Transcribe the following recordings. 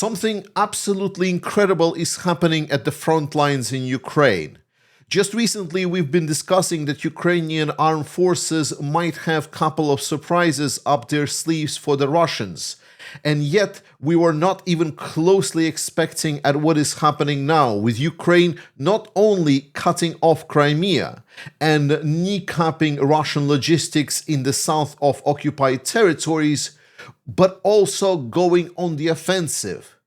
Something absolutely incredible is happening at the front lines in Ukraine. Just recently, we've been discussing that Ukrainian armed forces might have a couple of surprises up their sleeves for the Russians. And yet, we were not even closely expecting at what is happening now, with Ukraine not only cutting off Crimea and kneecapping Russian logistics in the south of occupied territories, but also going on the offensive.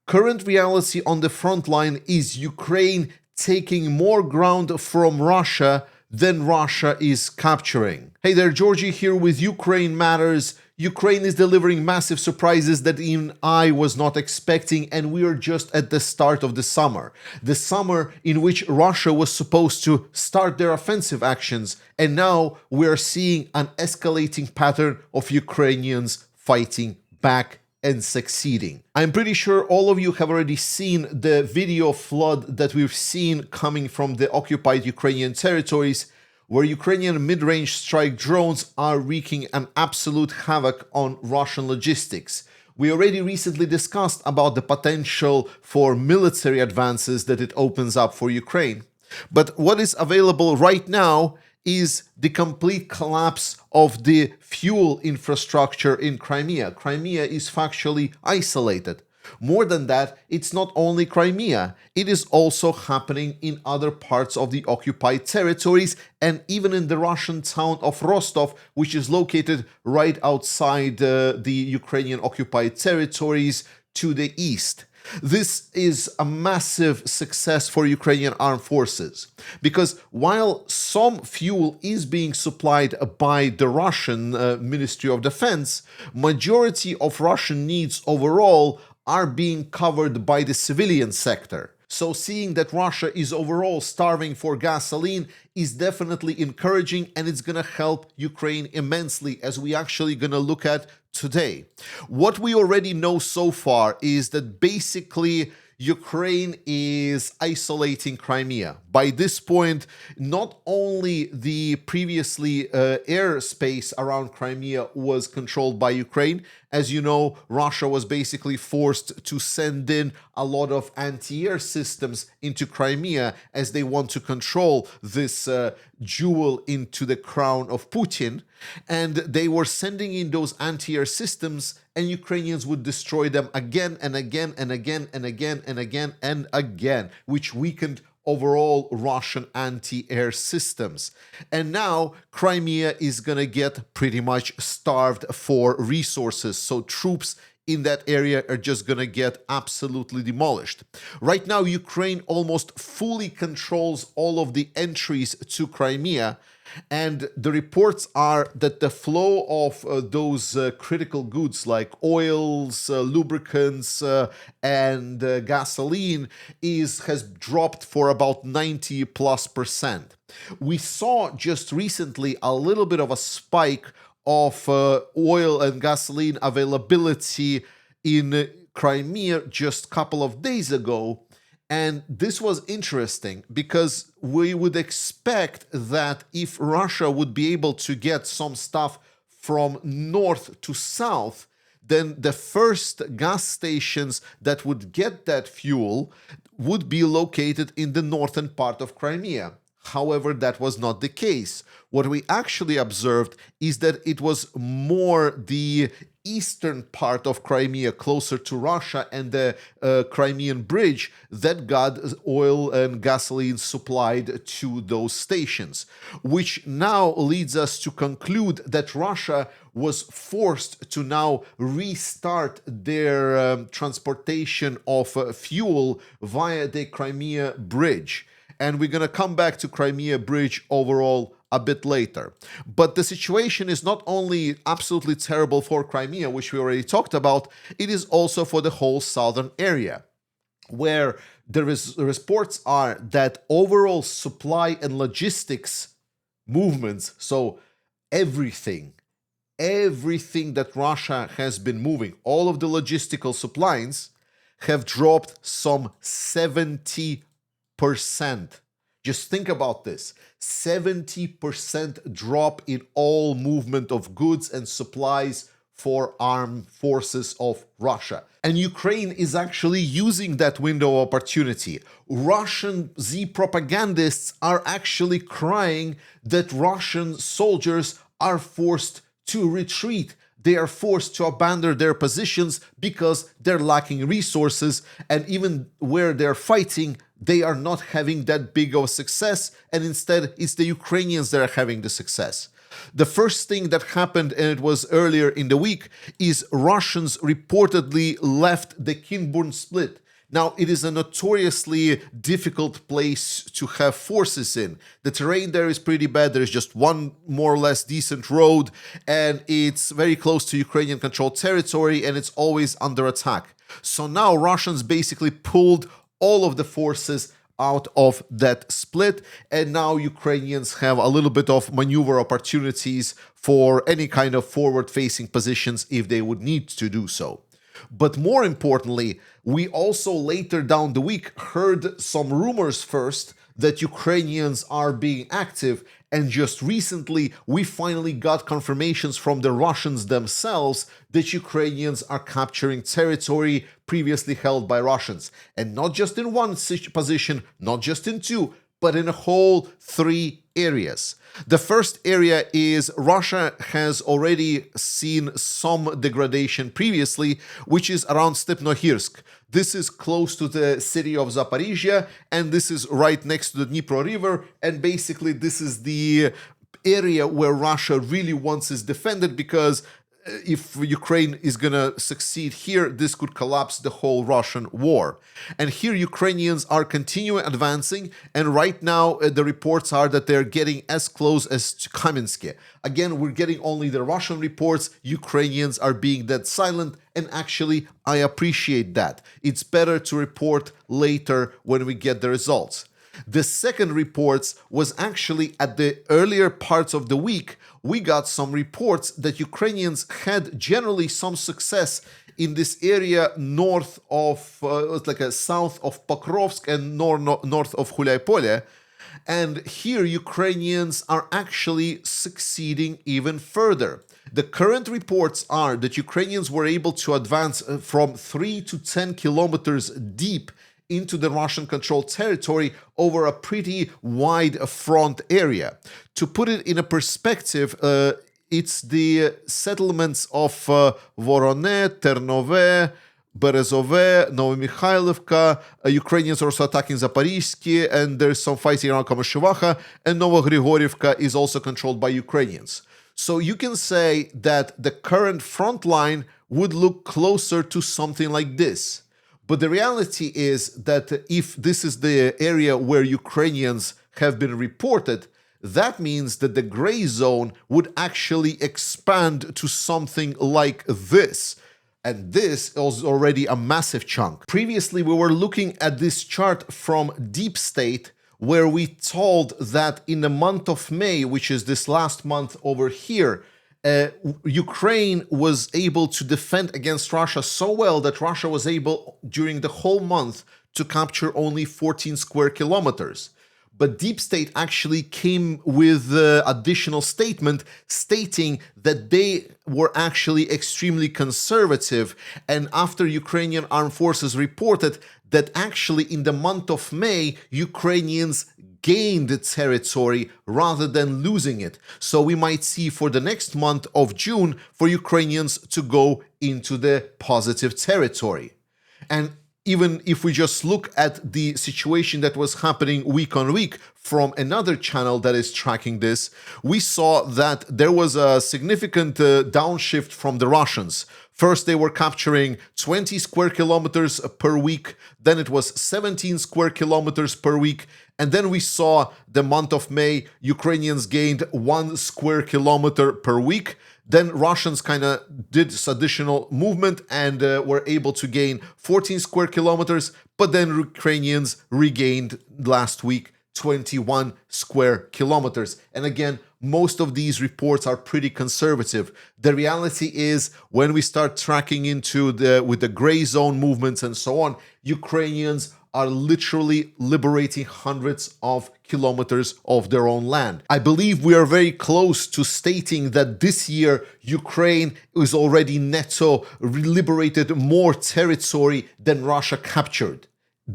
Current reality on the front line is Ukraine taking more ground from Russia than Russia is capturing. Hey there, Georgie here with Ukraine Matters. Ukraine is delivering massive surprises that even I was not expecting, and we are just at the start of the summer. The summer in which Russia was supposed to start their offensive actions, and now we are seeing an escalating pattern of Ukrainians fighting back and succeeding. I'm pretty sure all of you have already seen the video flood that we've seen coming from the occupied Ukrainian territories, where Ukrainian mid-range strike drones are wreaking an absolute havoc on Russian logistics. We already recently discussed about the potential for military advances that it opens up for Ukraine. But what is available right now is the complete collapse of the fuel infrastructure in Crimea. Crimea is factually isolated. More than that, it's not only Crimea, it is also happening in other parts of the occupied territories and even in the Russian town of Rostov, which is located right outside the Ukrainian occupied territories to the east. This is a massive success for Ukrainian armed forces, because while some fuel is being supplied by the Russian Ministry of Defense, majority of Russian needs overall are being covered by the civilian sector. So seeing that Russia is overall starving for gasoline is definitely encouraging, and it's going to help Ukraine immensely, as we actually going to look at today. What we already know so far is that basically Ukraine is isolating Crimea. By this point, not only the previously airspace around Crimea was controlled by Ukraine. As you know, Russia was basically forced to send in a lot of anti-air systems into Crimea as they want to control this jewel into the crown of Putin. And they were sending in those anti-air systems, and Ukrainians would destroy them again and again and again and again and again and again, which weakened overall Russian anti-air systems. And now Crimea is going to get pretty much starved for resources. So troops in that area are just going to get absolutely demolished. Right now, Ukraine almost fully controls all of the entries to Crimea. And the reports are that the flow of those critical goods like oils, lubricants, and gasoline has dropped for about 90+%. We saw just recently a little bit of a spike of oil and gasoline availability in Crimea just a couple of days ago. And this was interesting because we would expect that if Russia would be able to get some stuff from north to south, then the first gas stations that would get that fuel would be located in the northern part of Crimea. However, that was not the case. What we actually observed is that it was more the eastern part of Crimea, closer to Russia and the Crimean Bridge, that got oil and gasoline supplied to those stations, which now leads us to conclude that Russia was forced to now restart their transportation of fuel via the Crimea Bridge. And we're going to come back to Crimea Bridge overall a bit later. But the situation is not only absolutely terrible for Crimea, which we already talked about, it is also for the whole southern area, where the reports are that overall supply and logistics movements, so everything that Russia has been moving, all of the logistical supplies, have dropped some 70%. Just think about this. 70% drop in all movement of goods and supplies for armed forces of Russia. And Ukraine is actually using that window of opportunity. Russian Z propagandists are actually crying that Russian soldiers are forced to retreat. They are forced to abandon their positions because they're lacking resources, and even where they're fighting, they are not having that big of a success, and instead it's the Ukrainians that are having the success. The first thing that happened, and it was earlier in the week, is Russians reportedly left the Kinburn split. Now, it is a notoriously difficult place to have forces in. The terrain there is pretty bad. There is just one more or less decent road, and it's very close to Ukrainian-controlled territory, and it's always under attack. So now Russians basically pulled all of the forces out of that split, and now Ukrainians have a little bit of maneuver opportunities for any kind of forward-facing positions if they would need to do so. But more importantly, we also later down the week heard some rumors first that Ukrainians are being active, and just recently we finally got confirmations from the Russians themselves that Ukrainians are capturing territory previously held by Russians. And not just in one position, not just in two, but in a whole 3 areas. The first area is Russia has already seen some degradation previously, which is around Stepnohirsk. This is close to the city of Zaporizhia, and this is right next to the Dnipro River, and basically this is the area where Russia really wants is defended, because if Ukraine is going to succeed here, this could collapse the whole Russian war. And here Ukrainians are continuing advancing, and right now the reports are that they're getting as close as to Kamensk. Again, we're getting only the Russian reports. Ukrainians are being dead silent, and actually I appreciate that. It's better to report later when we get the results. The second reports was actually at the earlier parts of the week. We got some reports that Ukrainians had generally some success in this area north of, south of Pokrovsk and north of Hulaypole. And here Ukrainians are actually succeeding even further. The current reports are that Ukrainians were able to advance from 3 to 10 kilometers deep into the Russian-controlled territory over a pretty wide front area. To put it in a perspective, it's the settlements of Vorone, Ternove, Berezove, Novomikhailivka. Ukrainians are also attacking Zaporizhsky, and there's some fighting around Kamyshevacha, and Novogrigorivka is also controlled by Ukrainians. So you can say that the current front line would look closer to something like this. But the reality is that if this is the area where Ukrainians have been reported, that means that the gray zone would actually expand to something like this. And this is already a massive chunk. Previously, we were looking at this chart from Deep State, where we told that in the month of May, which is this last month over here, Ukraine was able to defend against Russia so well that Russia was able, during the whole month, to capture only 14 square kilometers. But Deep State actually came with an additional statement stating that they were actually extremely conservative. And after Ukrainian armed forces reported that actually in the month of May, Ukrainians gained territory rather than losing it. So we might see for the next month of June for Ukrainians to go into the positive territory. And even if we just look at the situation that was happening week on week from another channel that is tracking this, we saw that there was a significant downshift from the Russians. First, they were capturing 20 square kilometers per week. Then it was 17 square kilometers per week. And then we saw the month of May, Ukrainians gained 1 square kilometer per week. Then Russians kind of did this additional movement and were able to gain 14 square kilometers. But then Ukrainians regained last week 21 square kilometers. And again, most of these reports are pretty conservative. The reality is, when we start tracking into with the gray zone movements and so on, Ukrainians are literally liberating hundreds of kilometers of their own land. I believe we are very close to stating that this year Ukraine is already netto liberated more territory than Russia captured.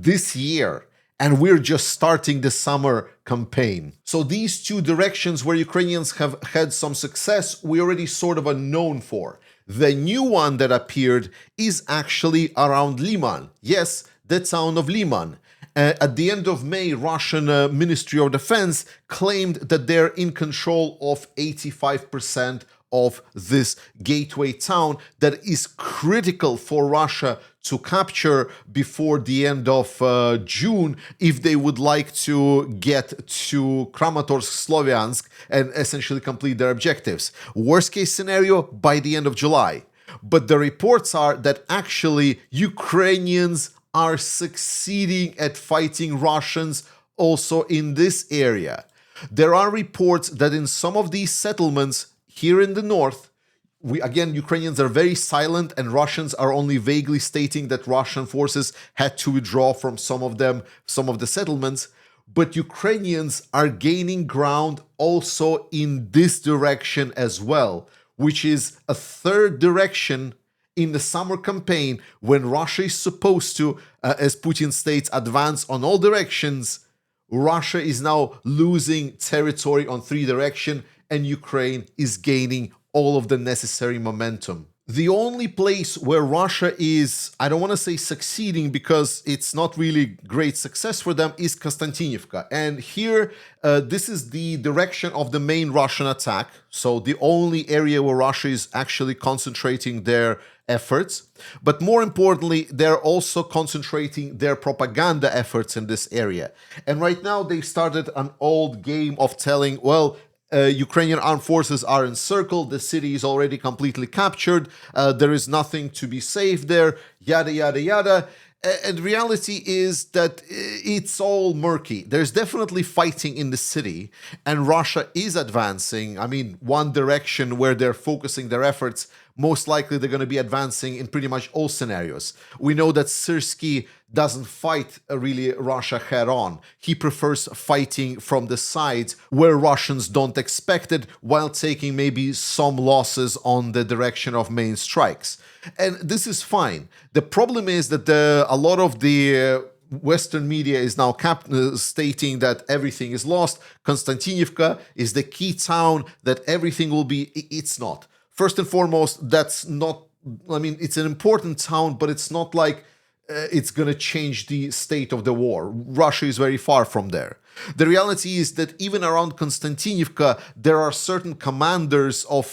This year. And we're just starting the summer campaign. So these two directions where Ukrainians have had some success, we already sort of are known for. The new one that appeared is actually around Liman. Yes, the town of Liman. At the end of May, Russian Ministry of Defense claimed that they're in control of 85% of this gateway town that is critical for Russia to capture before the end of June if they would like to get to Kramatorsk, Sloviansk, and essentially complete their objectives. Worst case scenario, by the end of July. But the reports are that actually Ukrainians are succeeding at fighting Russians also in this area. There are reports that in some of these settlements here in the north, Ukrainians are very silent, and Russians are only vaguely stating that Russian forces had to withdraw from some of the settlements. But Ukrainians are gaining ground also in this direction as well, which is a third direction in the summer campaign when Russia is supposed to, as Putin states, advance on all directions. Russia is now losing territory on three directions, and Ukraine is gaining all of the necessary momentum. The only place where Russia is, I don't want to say succeeding because it's not really great success for them, is Konstantinivka. And here, this is the direction of the main Russian attack. So the only area where Russia is actually concentrating their efforts. But more importantly, they're also concentrating their propaganda efforts in this area. And right now they started an old game of telling, well, Ukrainian armed forces are encircled, the city is already completely captured, there is nothing to be saved there, yada, yada, yada. And reality is that it's all murky. There's definitely fighting in the city, and Russia is advancing. I mean, one direction where they're focusing their efforts, most likely they're going to be advancing in pretty much all scenarios. We know that Syrskyi doesn't fight really Russia head on. He prefers fighting from the sides where Russians don't expect it, while taking maybe some losses on the direction of main strikes. And this is fine. The problem is that a lot of the Western media is now stating that everything is lost. Konstantinivka is the key town, that everything will be. It's not. First and foremost, that's not, I mean, it's an important town, but it's not like it's going to change the state of the war. Russia is very far from there. The reality is that even around Konstantinivka, there are certain commanders of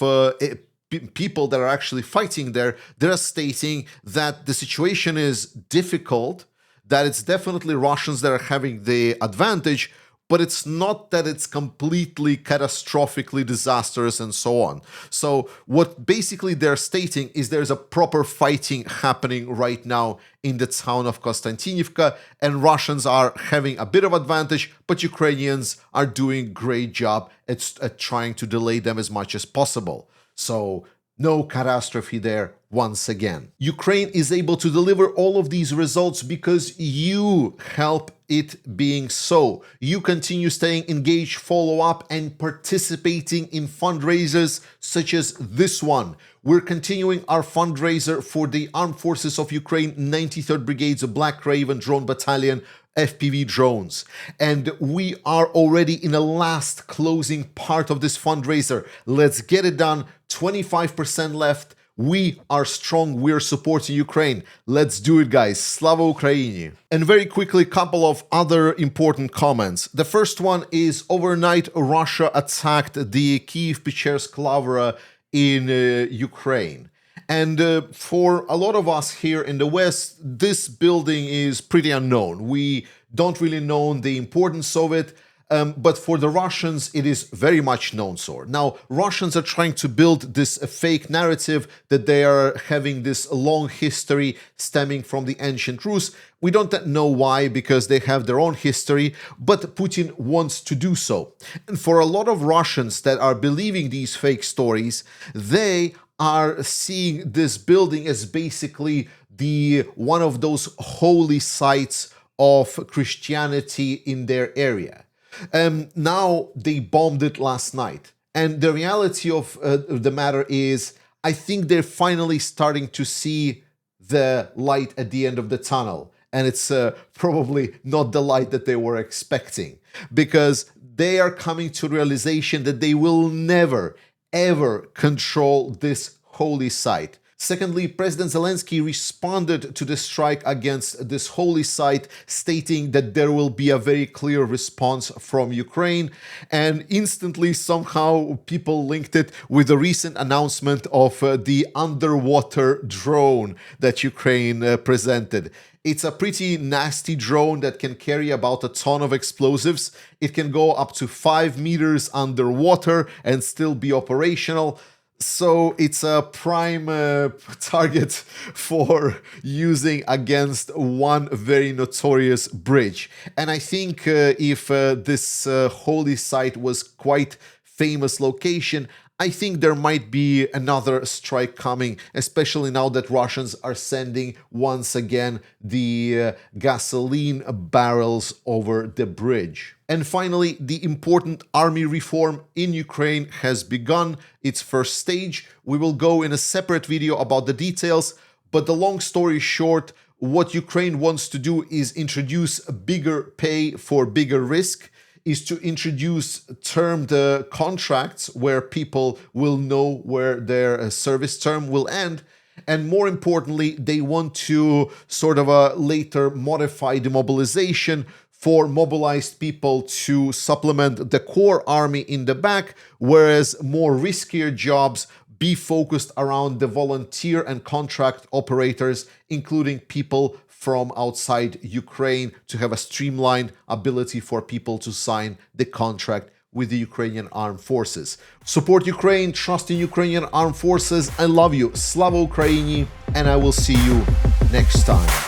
people that are actually fighting there. They're stating that the situation is difficult, that it's definitely Russians that are having the advantage, but it's not that it's completely catastrophically disastrous and so on. So what basically they're stating is there's a proper fighting happening right now in the town of Konstantinivka, and Russians are having a bit of advantage, but Ukrainians are doing a great job at trying to delay them as much as possible. So no catastrophe there once again. Ukraine is able to deliver all of these results because you help it being so. You continue staying engaged, follow up, and participating in fundraisers such as this one. We're continuing our fundraiser for the Armed Forces of Ukraine 93rd Brigade's Black Raven Drone Battalion FPV drones. And we are already in the last closing part of this fundraiser. Let's get it done. 25% left. We are strong. We're supporting Ukraine. Let's do it, guys. Slava Ukraini. And very quickly, a couple of other important comments. The first one is overnight, Russia attacked the Kyiv-Pechersk Lavra in Ukraine. And for a lot of us here in the West, this building is pretty unknown. We don't really know the importance of it. But for the Russians, it is very much known so. Now, Russians are trying to build this fake narrative that they are having this long history stemming from the ancient Rus. We don't know why, because they have their own history, but Putin wants to do so. And for a lot of Russians that are believing these fake stories, they are seeing this building as basically one of those holy sites of Christianity in their area. Now they bombed it last night. And the reality of the matter is, I think they're finally starting to see the light at the end of the tunnel. And it's probably not the light that they were expecting, because they are coming to realization that they will never, ever control this holy site. Secondly, President Zelensky responded to the strike against this holy site, stating that there will be a very clear response from Ukraine. And instantly, somehow, people linked it with the recent announcement of the underwater drone that Ukraine presented. It's a pretty nasty drone that can carry about a ton of explosives. It can go up to 5 meters underwater and still be operational. So it's a prime target for using against one very notorious bridge. And I think if this holy site was quite famous location, I think there might be another strike coming, especially now that Russians are sending once again the gasoline barrels over the bridge. And finally, the important army reform in Ukraine has begun its first stage. We will go in a separate video about the details, but the long story short, what Ukraine wants to do is introduce a bigger pay for bigger risk, is to introduce termed contracts where people will know where their service term will end. And more importantly, they want to sort of later modify the mobilization for mobilized people to supplement the core army in the back, whereas more riskier jobs be focused around the volunteer and contract operators, including people from outside Ukraine, to have a streamlined ability for people to sign the contract with the Ukrainian armed forces. Support Ukraine, trust in Ukrainian armed forces. I love you. Slava Ukraini, and I will see you next time.